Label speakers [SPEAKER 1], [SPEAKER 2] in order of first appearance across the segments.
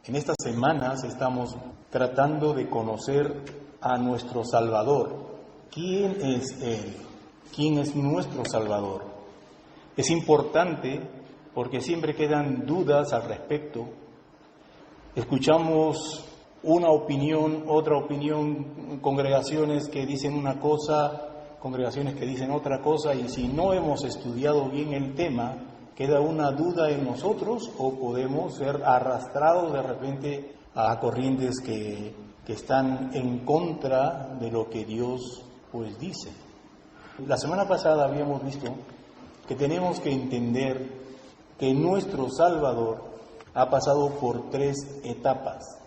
[SPEAKER 1] En estas semanas estamos tratando de conocer a nuestro Salvador. ¿Quién es Él? ¿Quién es nuestro Salvador? Es importante porque siempre quedan dudas al respecto. Escuchamos una opinión, otra opinión, congregaciones que dicen una cosa, congregaciones que dicen otra cosa, y si no hemos estudiado bien el tema, queda una duda en nosotros o podemos ser arrastrados de repente a corrientes que están en contra de lo que Dios pues dice. La semana pasada habíamos visto que tenemos que entender que nuestro Salvador ha pasado por 3 etapas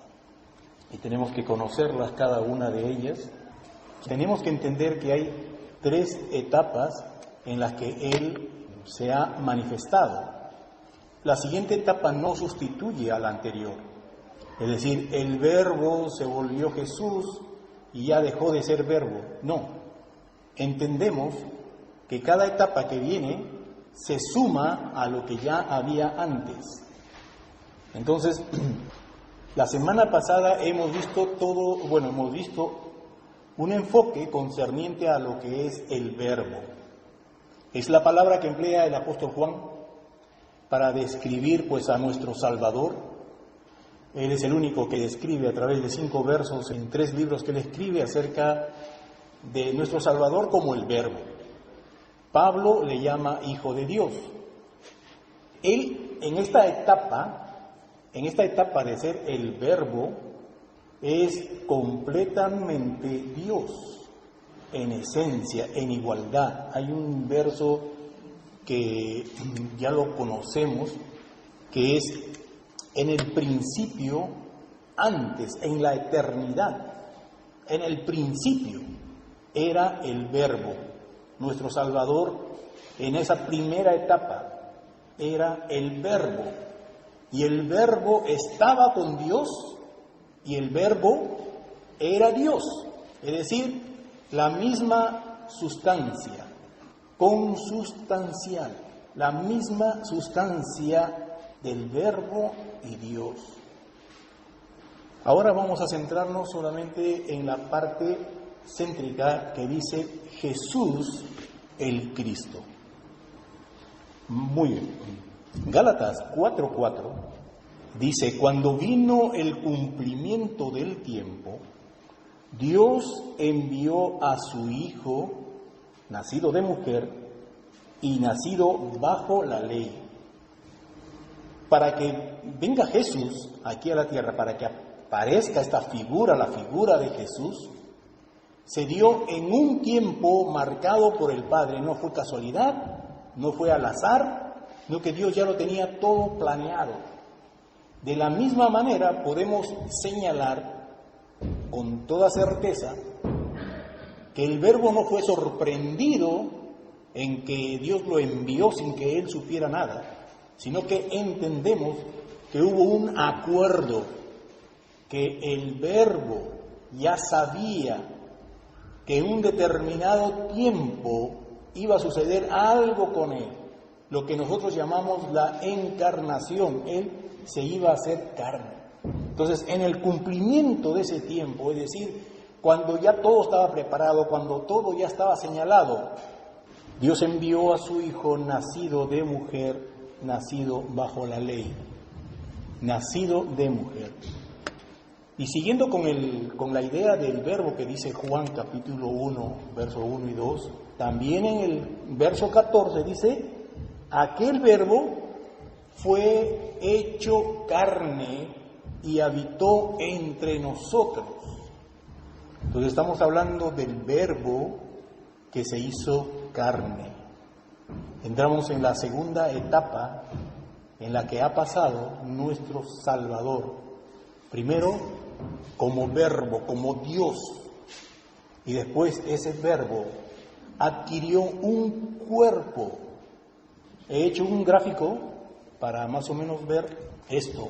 [SPEAKER 1] y tenemos que conocerlas cada una de ellas. Tenemos que entender que hay 3 etapas en las que Él se ha manifestado. La siguiente etapa no sustituye a la anterior. Es decir, el Verbo se volvió Jesús y ya dejó de ser Verbo. No. Entendemos que cada etapa que viene se suma a lo que ya había antes. Entonces, la semana pasada hemos visto un enfoque concerniente a lo que es el Verbo. Es la palabra que emplea el apóstol Juan para describir pues a nuestro Salvador. Él es el único que describe a través de 5 versos en 3 libros que él escribe acerca de nuestro Salvador como el Verbo. Pablo le llama Hijo de Dios. Él en esta etapa de ser el Verbo, es completamente Dios. En esencia, en igualdad. Hay un verso que ya lo conocemos, que es en el principio, antes, en la eternidad. En el principio era el Verbo. Nuestro Salvador en esa primera etapa era el Verbo. Y el Verbo estaba con Dios y el Verbo era Dios. Es decir, la misma sustancia, consustancial, la misma sustancia del Verbo y Dios. Ahora vamos a centrarnos solamente en la parte céntrica que dice Jesús el Cristo. Muy bien. Gálatas 4:4 dice: cuando vino el cumplimiento del tiempo, Dios envió a su Hijo, nacido de mujer y nacido bajo la ley, para que venga Jesús aquí a la tierra, para que aparezca esta figura, la figura de Jesús. Se dio en un tiempo marcado por el Padre. No fue casualidad, no fue al azar, sino que Dios ya lo tenía todo planeado. De la misma manera podemos señalar con toda certeza que el Verbo no fue sorprendido en que Dios lo envió sin que él supiera nada, sino que entendemos que hubo un acuerdo, que el Verbo ya sabía que en un determinado tiempo iba a suceder algo con él, lo que nosotros llamamos la encarnación. Él se iba a hacer carne. Entonces, en el cumplimiento de ese tiempo, es decir, cuando ya todo estaba preparado, cuando todo ya estaba señalado, Dios envió a su Hijo nacido de mujer, nacido bajo la ley, nacido de mujer. Y siguiendo con la idea del Verbo que dice Juan capítulo 1, verso 1 y 2, también en el verso 14 dice: aquel Verbo fue hecho carne y habitó entre nosotros. Entonces estamos hablando del Verbo que se hizo carne. Entramos en la segunda etapa en la que ha pasado nuestro Salvador. Primero como Verbo, como Dios, y después ese Verbo adquirió un cuerpo. He hecho un gráfico para más o menos ver esto.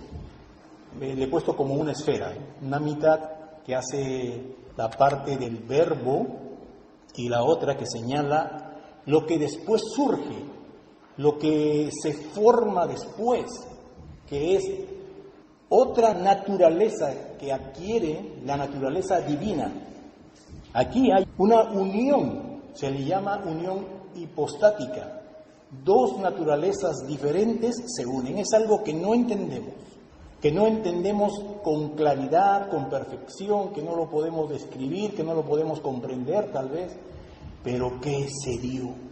[SPEAKER 1] Le he puesto como una esfera, una mitad que hace la parte del Verbo y la otra que señala lo que después surge, lo que se forma después, que es otra naturaleza que adquiere la naturaleza divina. Aquí hay una unión, se le llama unión hipostática. Dos naturalezas diferentes se unen. Es algo que no entendemos con claridad, con perfección, que no lo podemos describir, que no lo podemos comprender tal vez, pero que se dio.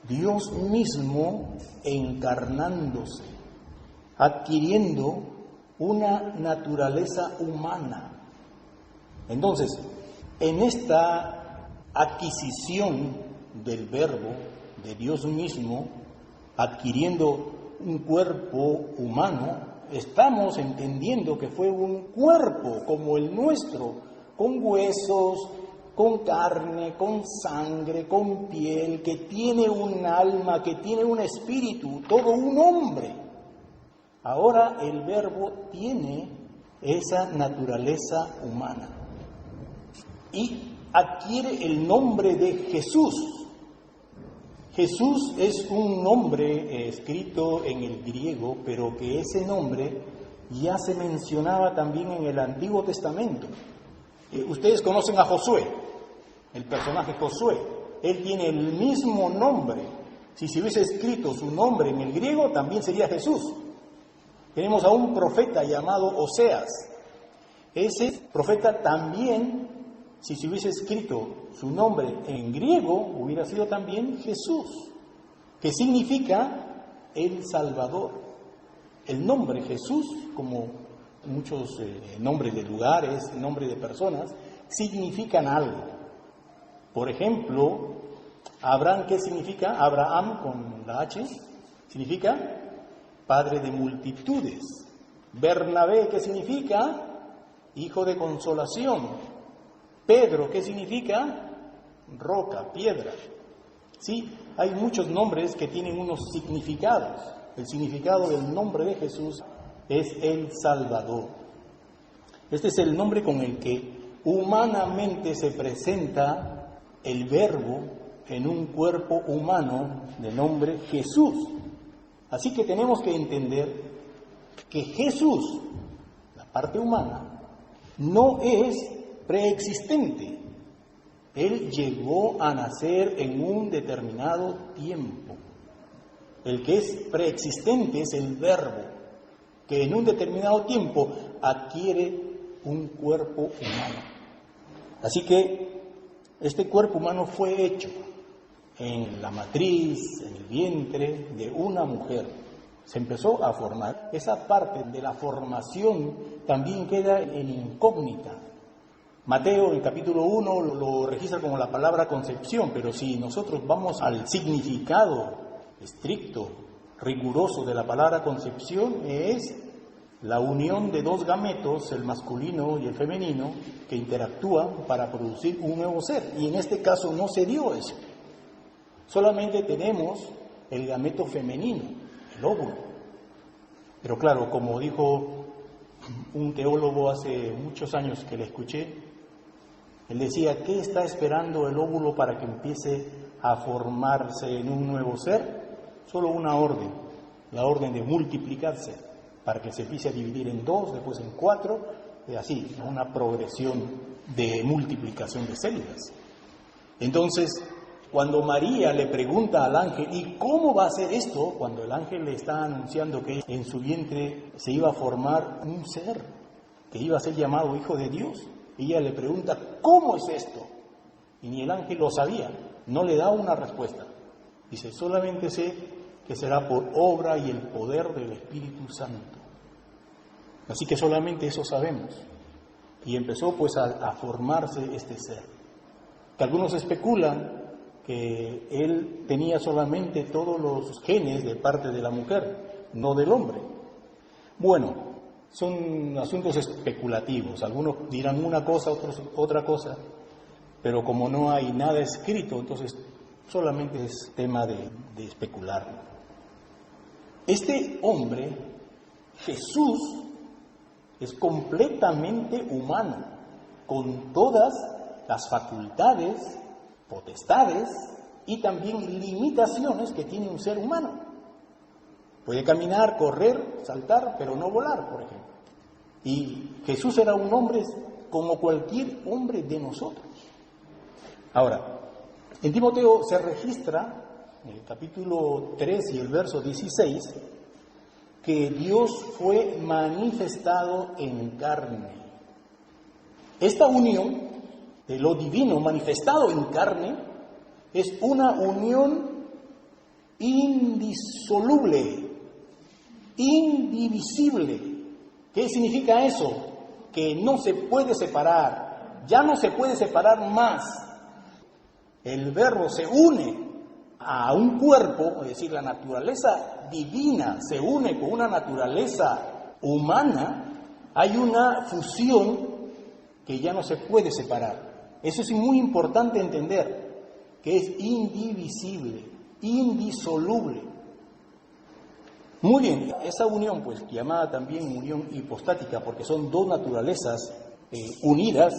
[SPEAKER 1] Dios mismo encarnándose, adquiriendo una naturaleza humana. Entonces, en esta adquisición del Verbo, de Dios mismo, adquiriendo un cuerpo humano, estamos entendiendo que fue un cuerpo como el nuestro, con huesos, con carne, con sangre, con piel, que tiene un alma, que tiene un espíritu, todo un hombre. Ahora el Verbo tiene esa naturaleza humana y adquiere el nombre de Jesús. Jesús es un nombre escrito en el griego, pero que ese nombre ya se mencionaba también en el Antiguo Testamento. Ustedes conocen a Josué, el personaje Josué. Él tiene el mismo nombre. Si se hubiese escrito su nombre en el griego, también sería Jesús. Tenemos a un profeta llamado Oseas. Ese profeta también, si se hubiese escrito su nombre en griego, hubiera sido también Jesús, que significa el Salvador. El nombre Jesús, como muchos nombres de lugares, nombres de personas, significan algo. Por ejemplo, Abraham, ¿qué significa? Abraham con la H, significa padre de multitudes. Bernabé, ¿qué significa? Hijo de consolación. Pedro, ¿qué significa? Roca, piedra. Sí, hay muchos nombres que tienen unos significados. El significado del nombre de Jesús es el Salvador. Este es el nombre con el que humanamente se presenta el Verbo en un cuerpo humano de nombre Jesús. Así que tenemos que entender que Jesús, la parte humana, no es preexistente. Él llegó a nacer en un determinado tiempo. El que es preexistente es el Verbo, que en un determinado tiempo adquiere un cuerpo humano. Así que este cuerpo humano fue hecho en la matriz, en el vientre de una mujer. Se empezó a formar. Esa parte de la formación también queda en incógnita. Mateo en el capítulo 1 lo registra como la palabra concepción, pero si nosotros vamos al significado estricto, riguroso de la palabra concepción, es la unión de dos gametos, el masculino y el femenino, que interactúan para producir un nuevo ser. Y en este caso no se dio eso. Solamente tenemos el gameto femenino, el óvulo. Pero claro, como dijo un teólogo hace muchos años que le escuché, él decía, ¿qué está esperando el óvulo para que empiece a formarse en un nuevo ser? Solo una orden, la orden de multiplicarse, para que se empiece a dividir en 2, después en 4, y así, una progresión de multiplicación de células. Entonces, cuando María le pregunta al ángel, ¿y cómo va a ser esto? Cuando el ángel le está anunciando que en su vientre se iba a formar un ser, que iba a ser llamado Hijo de Dios, ella le pregunta, ¿cómo es esto? Y ni el ángel lo sabía, no le da una respuesta. Dice, solamente sé que será por obra y el poder del Espíritu Santo. Así que solamente eso sabemos. Y empezó pues a formarse este ser. Que algunos especulan que él tenía solamente todos los genes de parte de la mujer, no del hombre. Bueno, son asuntos especulativos. Algunos dirán una cosa, otros otra cosa, pero como no hay nada escrito, entonces solamente es tema de especular. Este hombre, Jesús, es completamente humano, con todas las facultades, potestades y también limitaciones que tiene un ser humano. Puede caminar, correr, saltar, pero no volar, por ejemplo. Y Jesús era un hombre como cualquier hombre de nosotros. Ahora, en Timoteo se registra, en el capítulo 3 y el verso 16, que Dios fue manifestado en carne. Esta unión de lo divino manifestado en carne es una unión indisoluble, indivisible. ¿Qué significa eso? Que no se puede separar, ya no se puede separar más. El Verbo se une a un cuerpo, es decir, la naturaleza divina se une con una naturaleza humana, hay una fusión que ya no se puede separar. Eso es muy importante entender, que es indivisible, indisoluble. Muy bien, esa unión, pues llamada también unión hipostática, porque son dos naturalezas unidas,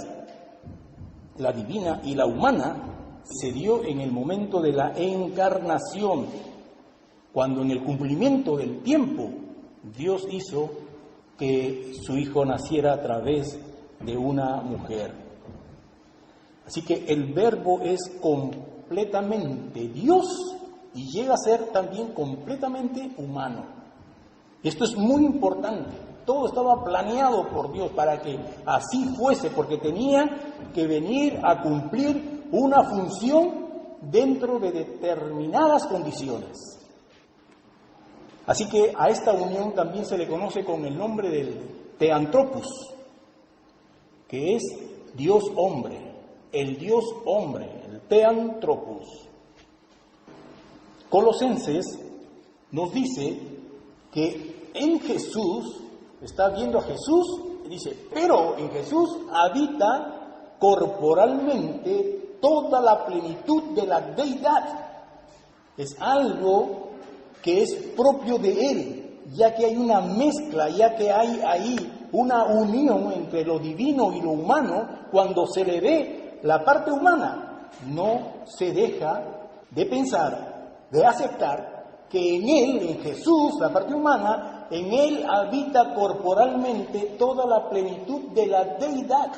[SPEAKER 1] la divina y la humana, se dio en el momento de la encarnación, cuando en el cumplimiento del tiempo Dios hizo que su Hijo naciera a través de una mujer. Así que el Verbo es completamente Dios y llega a ser también completamente humano. Esto es muy importante. Todo estaba planeado por Dios para que así fuese, porque tenía que venir a cumplir una función dentro de determinadas condiciones. Así que a esta unión también se le conoce con el nombre del Theanthropos, que es Dios hombre, el Dios hombre, el Theanthropos. Colosenses nos dice que en Jesús, está viendo a Jesús, y dice, pero en Jesús habita corporalmente toda la plenitud de la deidad. Es algo que es propio de Él, ya que hay una mezcla, ya que hay ahí una unión entre lo divino y lo humano. Cuando se le ve la parte humana, no se deja de pensar, de aceptar que en Él, en Jesús, la parte humana, en Él habita corporalmente toda la plenitud de la deidad.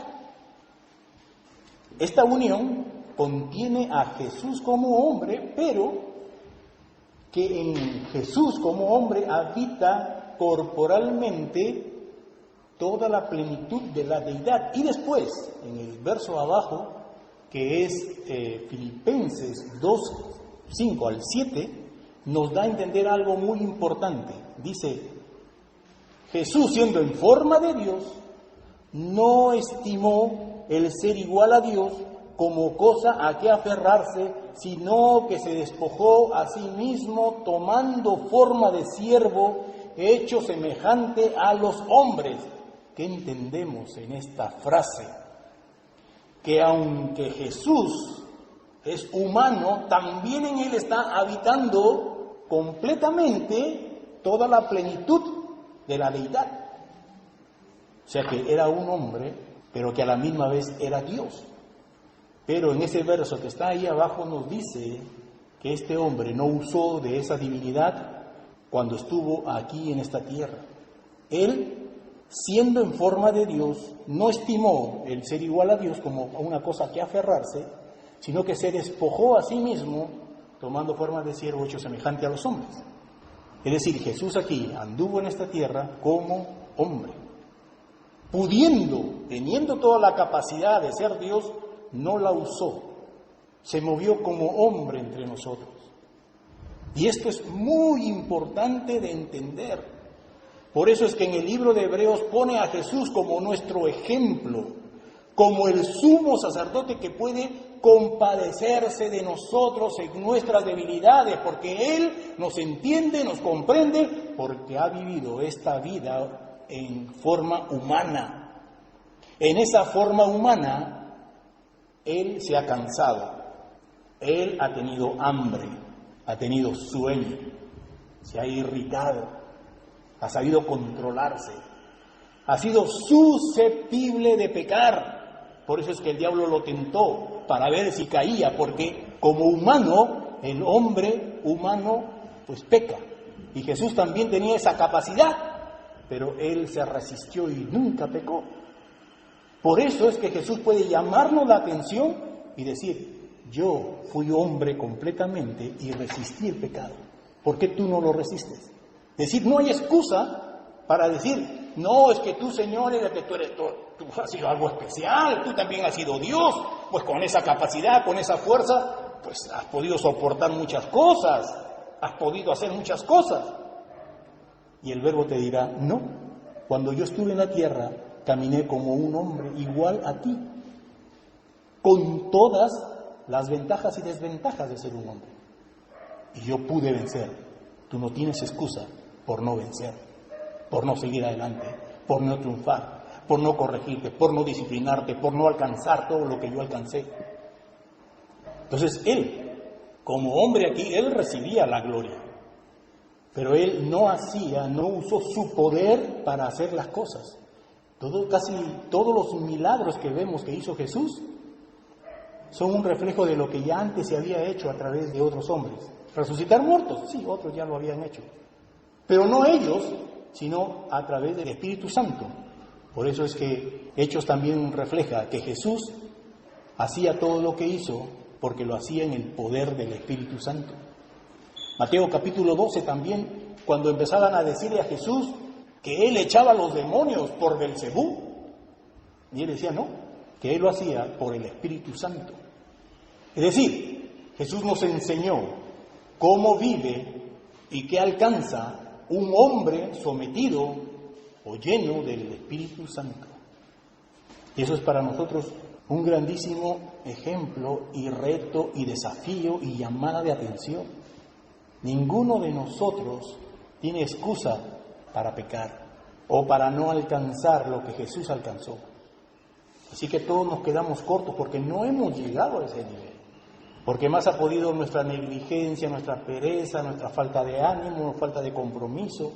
[SPEAKER 1] Esta unión contiene a Jesús como hombre, pero que en Jesús como hombre habita corporalmente toda la plenitud de la deidad. Y después, en el verso abajo, que es Filipenses 2, 5 al 7, nos da a entender algo muy importante. Dice, Jesús, siendo en forma de Dios, no estimó el ser igual a Dios como cosa a que aferrarse, sino que se despojó a sí mismo, tomando forma de siervo, hecho semejante a los hombres. ¿Qué entendemos en esta frase? Que aunque Jesús es humano, también en Él está habitando completamente toda la plenitud de la deidad. O sea que era un hombre, pero que a la misma vez era Dios. Pero en ese verso que está ahí abajo nos dice que este hombre no usó de esa divinidad cuando estuvo aquí en esta tierra. Él, siendo en forma de Dios, no estimó el ser igual a Dios como una cosa a que aferrarse, sino que se despojó a sí mismo, tomando forma de siervo hecho semejante a los hombres. Es decir, Jesús aquí anduvo en esta tierra como hombre. Pudiendo, teniendo toda la capacidad de ser Dios, no la usó. Se movió como hombre entre nosotros. Y esto es muy importante de entender. Por eso es que en el libro de Hebreos pone a Jesús como nuestro ejemplo, como el sumo sacerdote que puede compadecerse de nosotros en nuestras debilidades, porque Él nos entiende, nos comprende, porque ha vivido esta vida en forma humana. En esa forma humana, Él se ha cansado, Él ha tenido hambre, ha tenido sueño, se ha irritado, ha sabido controlarse, ha sido susceptible de pecar. Por eso es que el diablo lo tentó, para ver si caía, porque como humano, el hombre humano pues peca. Y Jesús también tenía esa capacidad, pero Él se resistió y nunca pecó. Por eso es que Jesús puede llamarnos la atención y decir, yo fui hombre completamente y resistí el pecado. ¿Por qué tú no lo resistes? Es decir, no hay excusa para decir, no, es que tú, Señor, tú has sido algo especial, tú también has sido Dios, pues con esa capacidad, con esa fuerza, pues has podido soportar muchas cosas, has podido hacer muchas cosas. Y el Verbo te dirá, no, cuando yo estuve en la tierra, caminé como un hombre igual a ti, con todas las ventajas y desventajas de ser un hombre. Y yo pude vencer. Tú no tienes excusa por no vencer, por no seguir adelante, por no triunfar, por no corregirte, por no disciplinarte, por no alcanzar todo lo que yo alcancé. Entonces Él, como hombre aquí, Él recibía la gloria. Pero Él no usó su poder para hacer las cosas. Casi todos los milagros que vemos que hizo Jesús son un reflejo de lo que ya antes se había hecho a través de otros hombres. Resucitar muertos, sí, otros ya lo habían hecho. Pero no ellos, sino a través del Espíritu Santo. Por eso es que Hechos también refleja que Jesús hacía todo lo que hizo porque lo hacía en el poder del Espíritu Santo. Mateo capítulo 12 también, cuando empezaban a decirle a Jesús que Él echaba a los demonios por Belcebú, y Él decía no, que Él lo hacía por el Espíritu Santo. Es decir, Jesús nos enseñó cómo vive y qué alcanza un hombre sometido o lleno del Espíritu Santo. Y eso es para nosotros un grandísimo ejemplo y reto y desafío y llamada de atención. Ninguno de nosotros tiene excusa para pecar o para no alcanzar lo que Jesús alcanzó. Así que todos nos quedamos cortos porque no hemos llegado a ese nivel. Porque más ha podido nuestra negligencia, nuestra pereza, nuestra falta de ánimo, falta de compromiso,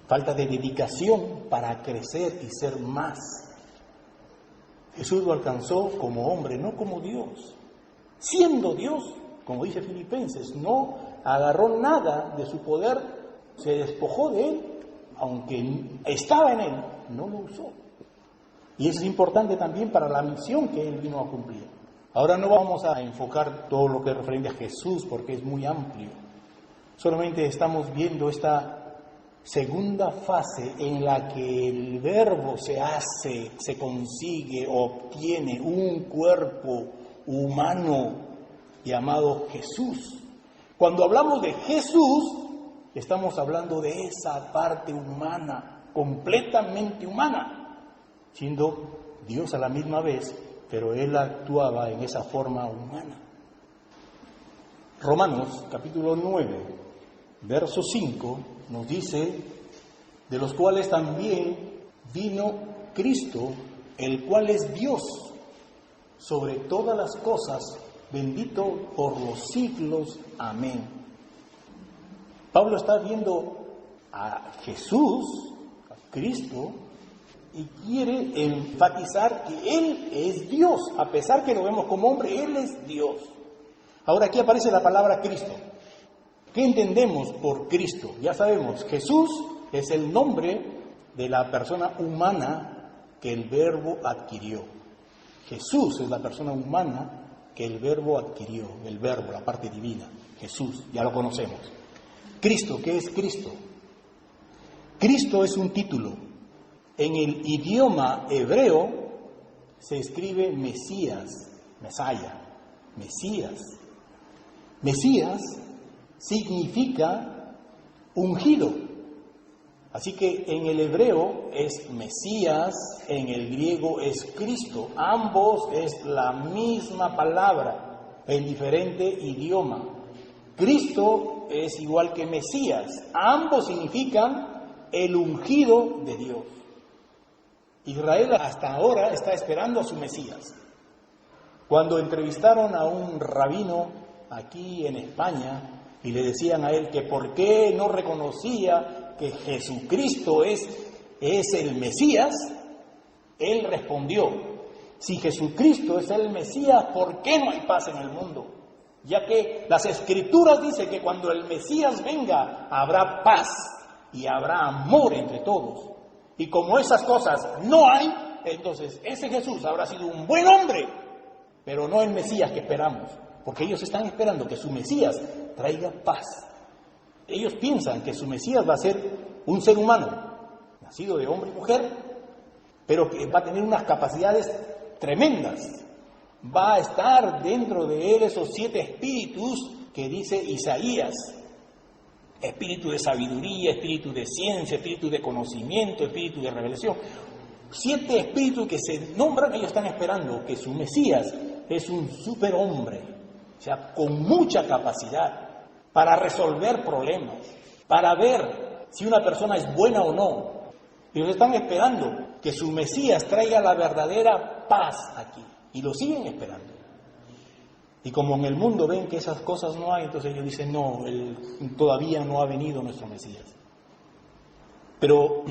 [SPEAKER 1] falta de dedicación para crecer y ser más. Jesús lo alcanzó como hombre, no como Dios. Siendo Dios, como dice Filipenses, no agarró nada de su poder, se despojó de él, aunque estaba en él, no lo usó. Y eso es importante también para la misión que él vino a cumplir. Ahora no vamos a enfocar todo lo que es referente a Jesús porque es muy amplio. Solamente estamos viendo esta segunda fase en la que el Verbo se hace, se consigue, obtiene un cuerpo humano llamado Jesús. Cuando hablamos de Jesús, estamos hablando de esa parte humana, completamente humana, siendo Dios a la misma vez, pero Él actuaba en esa forma humana. Romanos capítulo 9, verso 5, nos dice, de los cuales también vino Cristo, el cual es Dios sobre todas las cosas, bendito por los siglos. Amén. Pablo está viendo a Jesús, a Cristo, y quiere enfatizar que Él es Dios. A pesar que lo vemos como hombre, Él es Dios. Ahora aquí aparece la palabra Cristo. ¿Qué entendemos por Cristo? Ya sabemos, Jesús es el nombre de la persona humana que el Verbo adquirió. Jesús es la persona humana que el Verbo adquirió, el Verbo, la parte divina. Jesús, ya lo conocemos. Cristo, ¿qué es Cristo? Cristo es un título. En el idioma hebreo se escribe Mesías, Mesaya, Mesías. Mesías significa ungido. Así que en el hebreo es Mesías, en el griego es Cristo. Ambos es la misma palabra en diferente idioma. Cristo es igual que Mesías. Ambos significan el ungido de Dios. Israel hasta ahora está esperando a su Mesías. Cuando entrevistaron a un rabino aquí en España y le decían a él que por qué no reconocía que Jesucristo es el Mesías, él respondió, si Jesucristo es el Mesías, ¿por qué no hay paz en el mundo? ya que las Escrituras dicen que cuando el Mesías venga habrá paz y habrá amor entre todos. Y como esas cosas no hay, entonces ese Jesús habrá sido un buen hombre, pero no el Mesías que esperamos, porque ellos están esperando que su Mesías traiga paz. Ellos piensan que su Mesías va a ser un ser humano, nacido de hombre y mujer, pero que va a tener unas capacidades tremendas. Va a estar dentro de él esos 7 espíritus que dice Isaías. Espíritu de sabiduría, espíritu de ciencia, espíritu de conocimiento, espíritu de revelación. 7 espíritus que se nombran, ellos están esperando que su Mesías es un superhombre, o sea, con mucha capacidad para resolver problemas, para ver si una persona es buena o no. Ellos están esperando que su Mesías traiga la verdadera paz aquí. Y lo siguen esperando. Y como en el mundo ven que esas cosas no hay, entonces ellos dicen, no, todavía no ha venido nuestro Mesías. Pero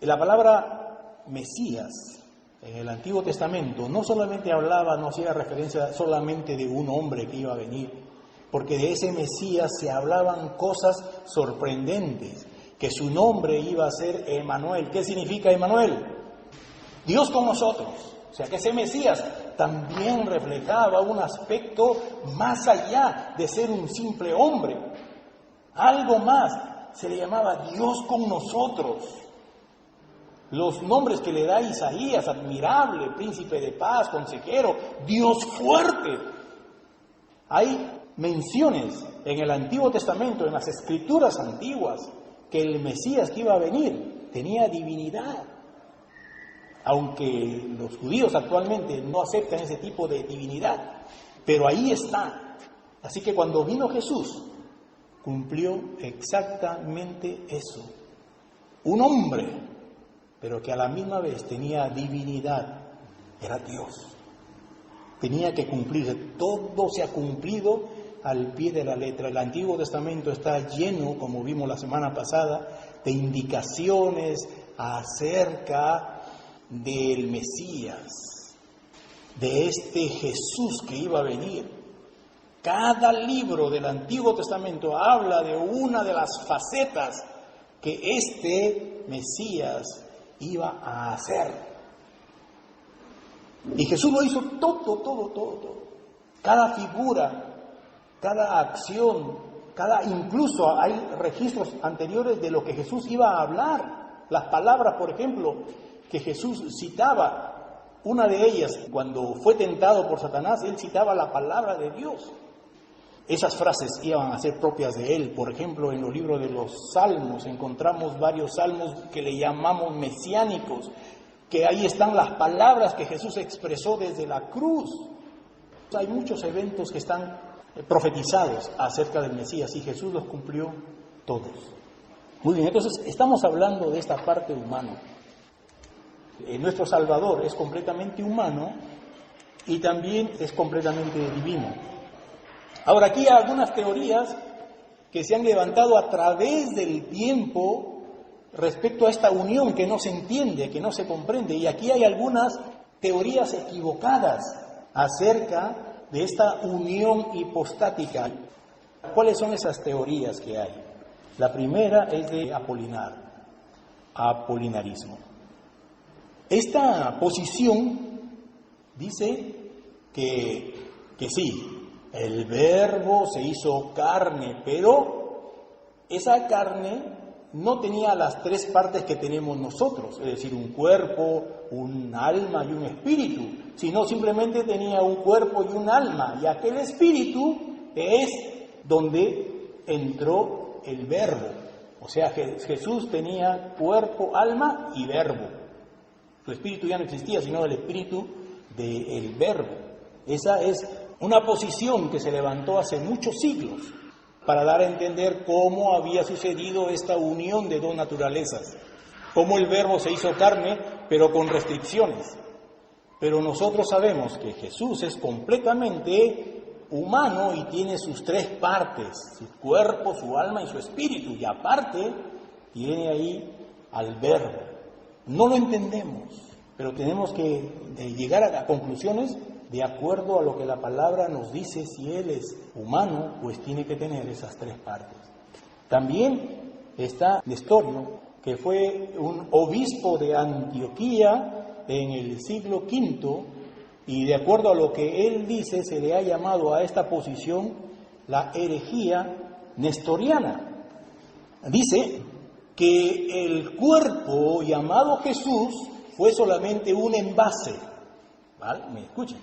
[SPEAKER 1] la palabra Mesías en el Antiguo Testamento no solamente hablaba, no hacía referencia solamente de un hombre que iba a venir, porque de ese Mesías se hablaban cosas sorprendentes, que su nombre iba a ser Emmanuel. ¿Qué significa Emmanuel? Dios con nosotros. O sea que ese Mesías también reflejaba un aspecto más allá de ser un simple hombre. Algo más, se le llamaba Dios con nosotros. Los nombres que le da Isaías, admirable, príncipe de paz, consejero, Dios fuerte. Hay menciones en el Antiguo Testamento, en las Escrituras antiguas, que el Mesías que iba a venir tenía divinidad. Aunque los judíos actualmente no aceptan ese tipo de divinidad, pero ahí está. Así que cuando vino Jesús, cumplió exactamente eso. Un hombre, pero que a la misma vez tenía divinidad, era Dios. Tenía que cumplirse, todo se ha cumplido al pie de la letra. El Antiguo Testamento está lleno, como vimos la semana pasada, de indicaciones acerca del Mesías, de este Jesús que iba a venir. Cada libro del Antiguo Testamento habla de una de las facetas que este Mesías iba a hacer. Y Jesús lo hizo todo. Cada figura, cada acción, incluso hay registros anteriores de lo que Jesús iba a hablar. Las palabras, por ejemplo, que Jesús citaba, una de ellas, cuando fue tentado por Satanás, él citaba la palabra de Dios. Esas frases iban a ser propias de él. Por ejemplo, en los libros de los Salmos encontramos varios salmos que le llamamos mesiánicos, que ahí están las palabras que Jesús expresó desde la cruz. Hay muchos eventos que están profetizados acerca del Mesías y Jesús los cumplió todos. Muy bien, entonces estamos hablando de esta parte humana. Nuestro Salvador es completamente humano y también es completamente divino. Ahora, aquí hay algunas teorías que se han levantado a través del tiempo respecto a esta unión que no se entiende, que no se comprende. Y aquí hay algunas teorías equivocadas acerca de esta unión hipostática. ¿Cuáles son esas teorías que hay? La primera es de apolinarismo. Esta posición dice que sí, el Verbo se hizo carne, pero esa carne no tenía las 3 partes que tenemos nosotros, es decir, un cuerpo, un alma y un espíritu, sino simplemente tenía un cuerpo y un alma, y aquel espíritu es donde entró el Verbo. O sea, Jesús tenía cuerpo, alma y Verbo. Su espíritu ya no existía, sino el espíritu del Verbo. Esa es una posición que se levantó hace muchos siglos para dar a entender cómo había sucedido esta unión de 2 naturalezas, cómo el Verbo se hizo carne, pero con restricciones. Pero nosotros sabemos que Jesús es completamente humano y tiene sus 3 partes, su cuerpo, su alma y su espíritu, y aparte tiene ahí al Verbo. No lo entendemos, pero tenemos que llegar a conclusiones de acuerdo a lo que la palabra nos dice, si Él es humano, pues tiene que tener esas tres partes. También está Nestorio, que fue un obispo de Antioquía en el siglo V, y de acuerdo a lo que él dice, se le ha llamado a esta posición la herejía nestoriana. Dice que el cuerpo llamado Jesús fue solamente un envase. ¿Vale? ¿Me escuchan?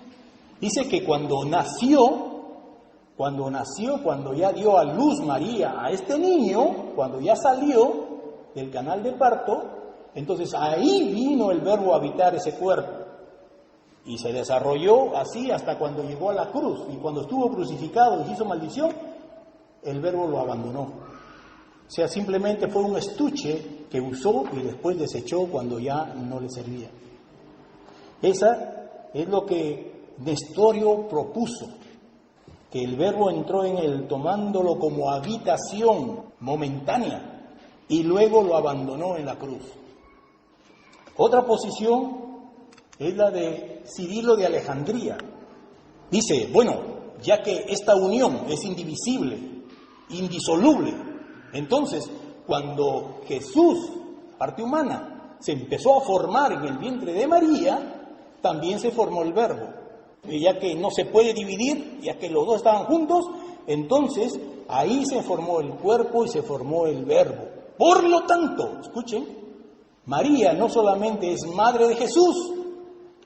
[SPEAKER 1] Dice que cuando ya dio a luz María a este niño, cuando ya salió del canal de parto, entonces ahí vino el Verbo a habitar ese cuerpo. Y se desarrolló así hasta cuando llegó a la cruz. Y cuando estuvo crucificado y hizo maldición, el Verbo lo abandonó. O sea, simplemente fue un estuche que usó y después desechó cuando ya no le servía. Esa es lo que Nestorio propuso, que el Verbo entró en él tomándolo como habitación momentánea y luego lo abandonó en la cruz. Otra posición es la de Cirilo de Alejandría. Dice, bueno, ya que esta unión es indivisible, indisoluble, entonces cuando Jesús, parte humana, se empezó a formar en el vientre de María, también se formó el Verbo. Y ya que no se puede dividir, ya que los dos estaban juntos, entonces ahí se formó el cuerpo y se formó el Verbo. Por lo tanto, escuchen, María no solamente es madre de Jesús,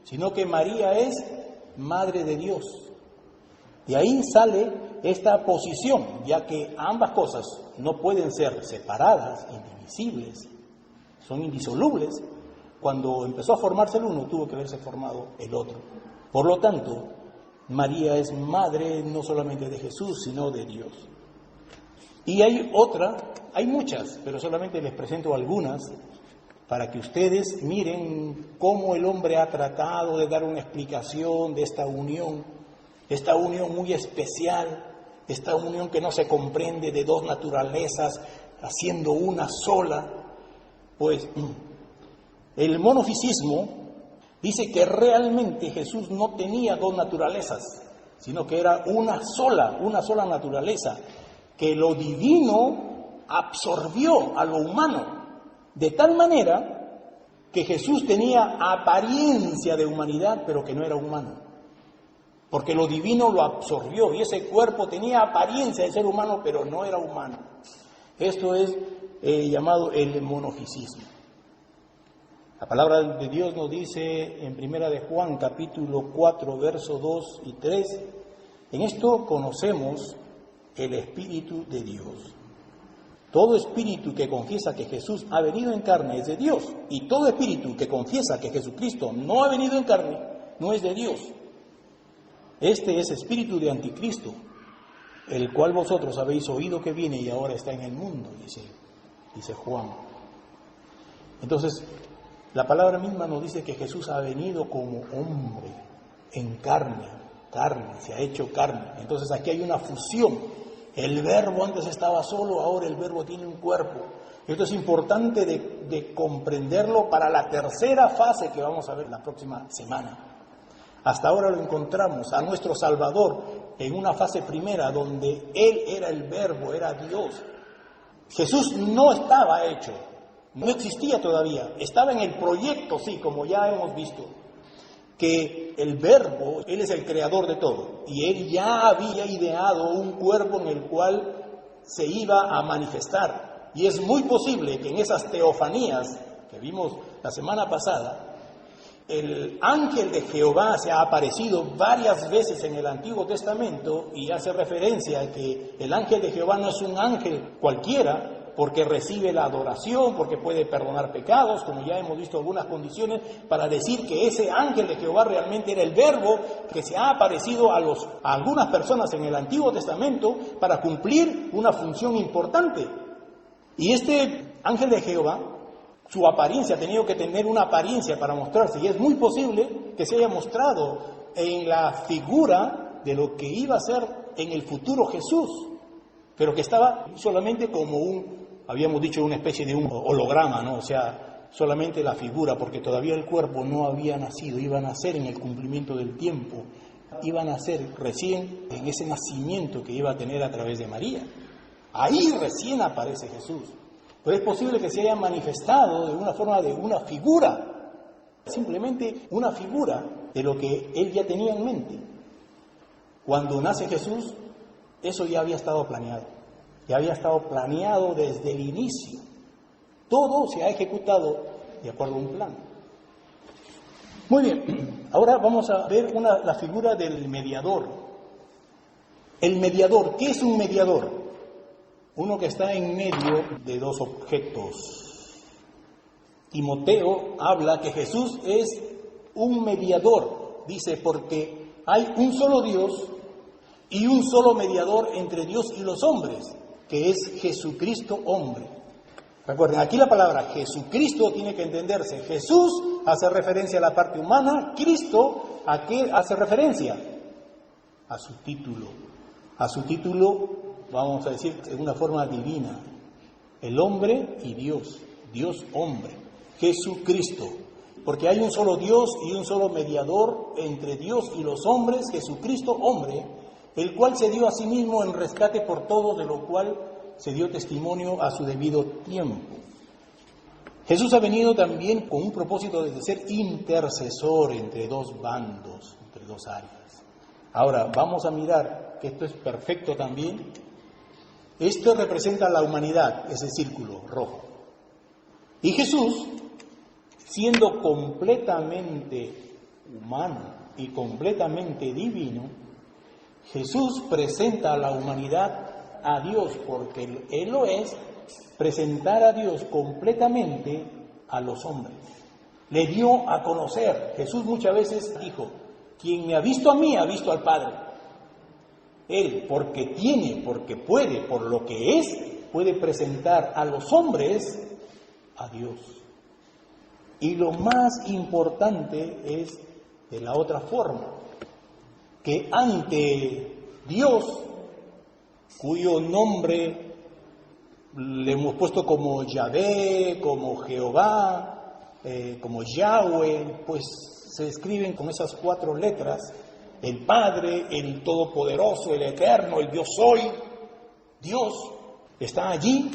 [SPEAKER 1] sino que María es madre de Dios. De ahí sale esta posición, ya que ambas cosas no pueden ser separadas, indivisibles, son indisolubles. Cuando empezó a formarse el uno, tuvo que haberse formado el otro. Por lo tanto, María es madre no solamente de Jesús, sino de Dios. Y hay muchas, pero solamente les presento algunas, para que ustedes miren cómo el hombre ha tratado de dar una explicación de esta unión muy especial, esta unión que no se comprende de dos naturalezas haciendo una sola. Pues el monofisismo dice que realmente Jesús no tenía dos naturalezas, sino que era una sola naturaleza, que lo divino absorbió a lo humano. De tal manera que Jesús tenía apariencia de humanidad, pero que no era humano. Porque lo divino lo absorbió y ese cuerpo tenía apariencia de ser humano, pero no era humano. Esto es llamado el monofisismo. La palabra de Dios nos dice en 1 de Juan, capítulo 4, versos 2 y 3, en esto conocemos el Espíritu de Dios. Todo espíritu que confiesa que Jesús ha venido en carne es de Dios, y todo espíritu que confiesa que Jesucristo no ha venido en carne no es de Dios. Este es espíritu de anticristo, el cual vosotros habéis oído que viene y ahora está en el mundo, dice Juan. Entonces, la palabra misma nos dice que Jesús ha venido como hombre, en carne, se ha hecho carne. Entonces aquí hay una fusión. El Verbo antes estaba solo, ahora el Verbo tiene un cuerpo. Esto es importante de comprenderlo para la tercera fase que vamos a ver la próxima semana. Hasta ahora lo encontramos a nuestro Salvador en una fase primera donde Él era el Verbo, era Dios. Jesús no estaba hecho, no existía todavía, estaba en el proyecto, sí, como ya hemos visto, que el Verbo, Él es el creador de todo, y Él ya había ideado un cuerpo en el cual se iba a manifestar. Y es muy posible que en esas teofanías que vimos la semana pasada, el ángel de Jehová se ha aparecido varias veces en el Antiguo Testamento y hace referencia a que el ángel de Jehová no es un ángel cualquiera, porque recibe la adoración, porque puede perdonar pecados, como ya hemos visto algunas condiciones, para decir que ese ángel de Jehová realmente era el Verbo que se ha aparecido a algunas personas en el Antiguo Testamento para cumplir una función importante. Y este ángel de Jehová, su apariencia ha tenido que tener una apariencia para mostrarse, y es muy posible que se haya mostrado en la figura de lo que iba a ser en el futuro Jesús, pero que estaba solamente como habíamos dicho, una especie de un holograma, ¿no? O sea, solamente la figura, porque todavía el cuerpo no había nacido, iba a nacer en el cumplimiento del tiempo, iba a nacer recién en ese nacimiento que iba a tener a través de María. Ahí recién aparece Jesús. Pero es posible que se haya manifestado de una forma, de una figura, simplemente una figura de lo que él ya tenía en mente. Cuando nace Jesús, eso ya había estado planeado. Ya había estado planeado desde el inicio. Todo se ha ejecutado de acuerdo a un plan. Muy bien, ahora vamos a ver la figura del mediador. El mediador, ¿qué es un mediador? Uno que está en medio de dos objetos. Timoteo habla que Jesús es un mediador, dice, porque hay un solo Dios y un solo mediador entre Dios y los hombres, que es Jesucristo hombre. Recuerden, aquí la palabra Jesucristo tiene que entenderse. Jesús hace referencia a la parte humana. Cristo, ¿a qué hace referencia? A su título. A su título, vamos a decir, de una forma divina. El hombre y Dios. Dios hombre. Jesucristo. Porque hay un solo Dios y un solo mediador entre Dios y los hombres, Jesucristo hombre, el cual se dio a sí mismo en rescate por todo, de lo cual se dio testimonio a su debido tiempo. Jesús ha venido también con un propósito de ser intercesor entre dos bandos, entre dos áreas. Ahora, vamos a mirar que esto es perfecto también. Esto representa a la humanidad, ese círculo rojo. Y Jesús, siendo completamente humano y completamente divino, Jesús presenta a la humanidad a Dios, porque Él lo es, presentar a Dios completamente a los hombres. Le dio a conocer. Jesús muchas veces dijo, quien me ha visto a mí, ha visto al Padre. Él, porque tiene, porque puede, por lo que es, puede presentar a los hombres a Dios. Y lo más importante es de la otra forma, que ante Dios, cuyo nombre le hemos puesto como Yahvé, como Jehová, como Yahweh, pues se escriben con esas 4 letras, el Padre, el Todopoderoso, el Eterno, el Yo Soy. Dios está allí,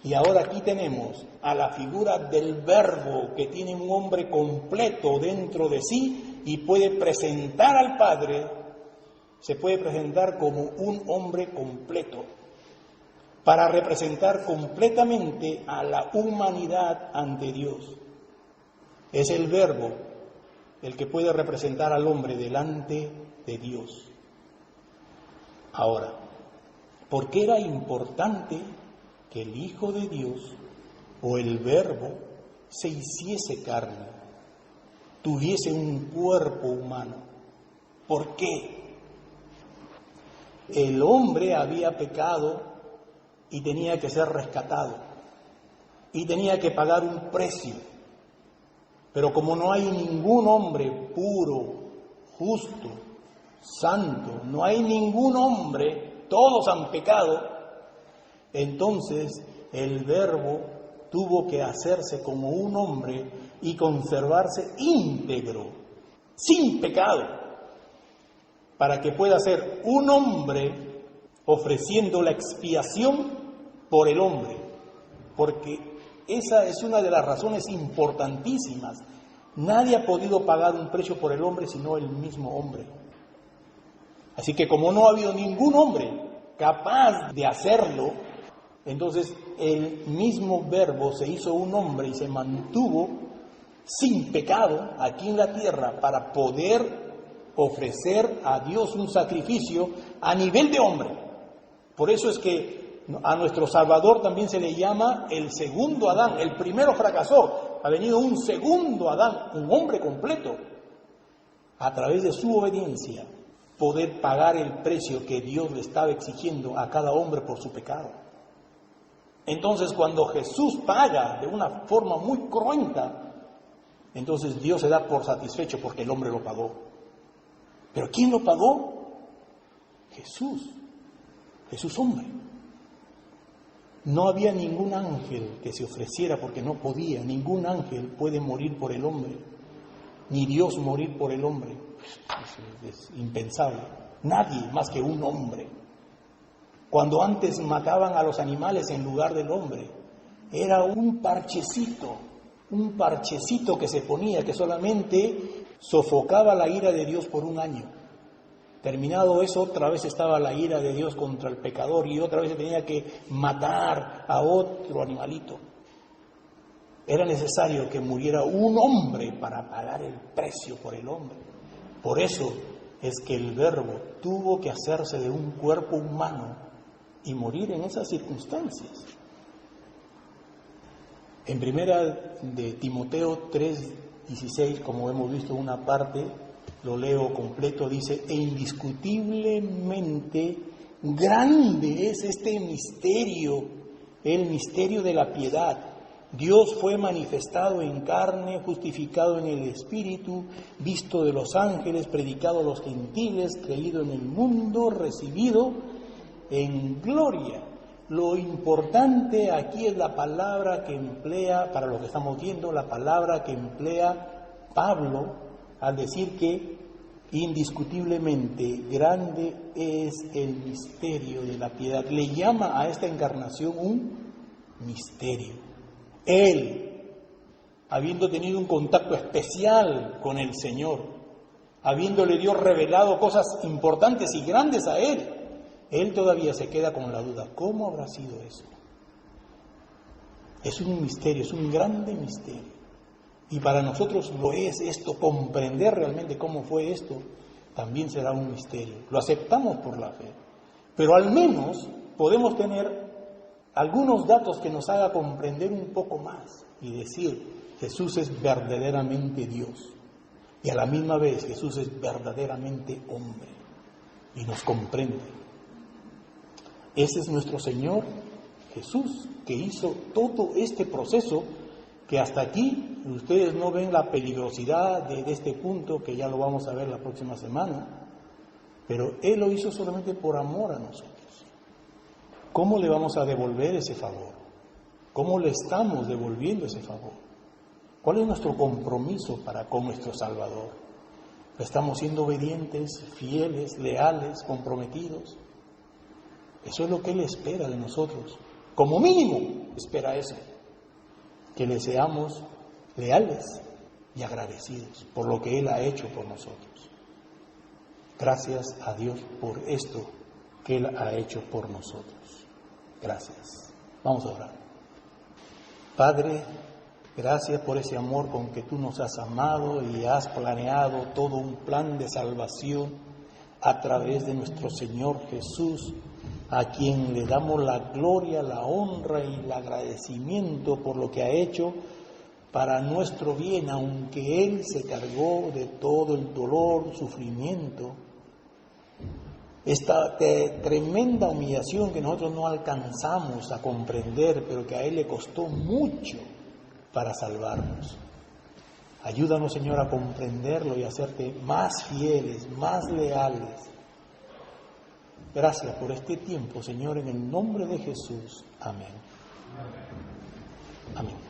[SPEAKER 1] y ahora aquí tenemos a la figura del Verbo, que tiene un hombre completo dentro de sí y puede presentar al Padre. Se puede presentar como un hombre completo para representar completamente a la humanidad ante Dios. Es el Verbo el que puede representar al hombre delante de Dios. Ahora, ¿por qué era importante que el Hijo de Dios o el Verbo se hiciese carne, tuviese un cuerpo humano? ¿Por qué? El hombre había pecado y tenía que ser rescatado y tenía que pagar un precio. Pero como no hay ningún hombre puro, justo, santo, no hay ningún hombre, todos han pecado, entonces el Verbo tuvo que hacerse como un hombre y conservarse íntegro, sin pecado, para que pueda ser un hombre ofreciendo la expiación por el hombre, porque esa es una de las razones importantísimas. Nadie ha podido pagar un precio por el hombre sino el mismo hombre. Así que como no ha habido ningún hombre capaz de hacerlo, entonces el mismo Verbo se hizo un hombre y se mantuvo sin pecado aquí en la tierra para poder ofrecer a Dios un sacrificio a nivel de hombre. Por eso es que a nuestro Salvador también se le llama el segundo Adán. El primero fracasó, ha venido un segundo Adán, un hombre completo, a través de su obediencia, poder pagar el precio que Dios le estaba exigiendo a cada hombre por su pecado. Entonces, cuando Jesús paga de una forma muy cruenta, entonces Dios se da por satisfecho porque el hombre lo pagó. ¿Pero quién lo pagó? Jesús. Jesús hombre. No había ningún ángel que se ofreciera porque no podía. Ningún ángel puede morir por el hombre. ni Dios morir por el hombre. Es impensable. Nadie más que un hombre. Cuando antes mataban a los animales en lugar del hombre, era un parchecito que se ponía, que solamente sofocaba la ira de Dios por un año. Terminado eso, otra vez estaba la ira de Dios contra el pecador y otra vez se tenía que matar a otro animalito. Era necesario que muriera un hombre para pagar el precio por el hombre. Por eso es que el Verbo tuvo que hacerse de un cuerpo humano y morir en esas circunstancias. En primera de Timoteo 3:16, como hemos visto una parte, lo leo completo, dice: e indiscutiblemente grande es este misterio, el misterio de la piedad. Dios fue manifestado en carne, justificado en el Espíritu, visto de los ángeles, predicado a los gentiles, creído en el mundo, recibido en gloria. Lo importante aquí es la palabra que emplea, para lo que estamos viendo, la palabra que emplea Pablo al decir que indiscutiblemente grande es el misterio de la piedad. Le llama a esta encarnación un misterio. Él, habiendo tenido un contacto especial con el Señor, habiéndole Dios revelado cosas importantes y grandes a él todavía se queda con la duda. ¿Cómo habrá sido eso? Es un misterio, es un grande misterio. Y para nosotros lo es esto, comprender realmente cómo fue esto, también será un misterio. Lo aceptamos por la fe, pero al menos podemos tener algunos datos que nos haga comprender un poco más y decir: Jesús es verdaderamente Dios y a la misma vez Jesús es verdaderamente hombre y nos comprende. Ese es nuestro Señor Jesús, que hizo todo este proceso, que hasta aquí ustedes no ven la peligrosidad de este punto, que ya lo vamos a ver la próxima semana, pero Él lo hizo solamente por amor a nosotros. ¿Cómo le vamos a devolver ese favor? ¿Cómo le estamos devolviendo ese favor? ¿Cuál es nuestro compromiso para con nuestro Salvador? ¿Estamos siendo obedientes, fieles, leales, comprometidos? Eso es lo que Él espera de nosotros. Como mínimo espera eso, que le seamos leales y agradecidos por lo que Él ha hecho por nosotros. Gracias a Dios por esto que Él ha hecho por nosotros. Gracias. Vamos a orar. Padre, gracias por ese amor con que tú nos has amado y has planeado todo un plan de salvación a través de nuestro Señor Jesús, a quien le damos la gloria, la honra y el agradecimiento por lo que ha hecho para nuestro bien, aunque Él se cargó de todo el dolor, sufrimiento, esta tremenda humillación que nosotros no alcanzamos a comprender, pero que a Él le costó mucho para salvarnos. Ayúdanos, Señor, a comprenderlo y a hacerte más fieles, más leales. Gracias por este tiempo, Señor, en el nombre de Jesús. Amén. Amén.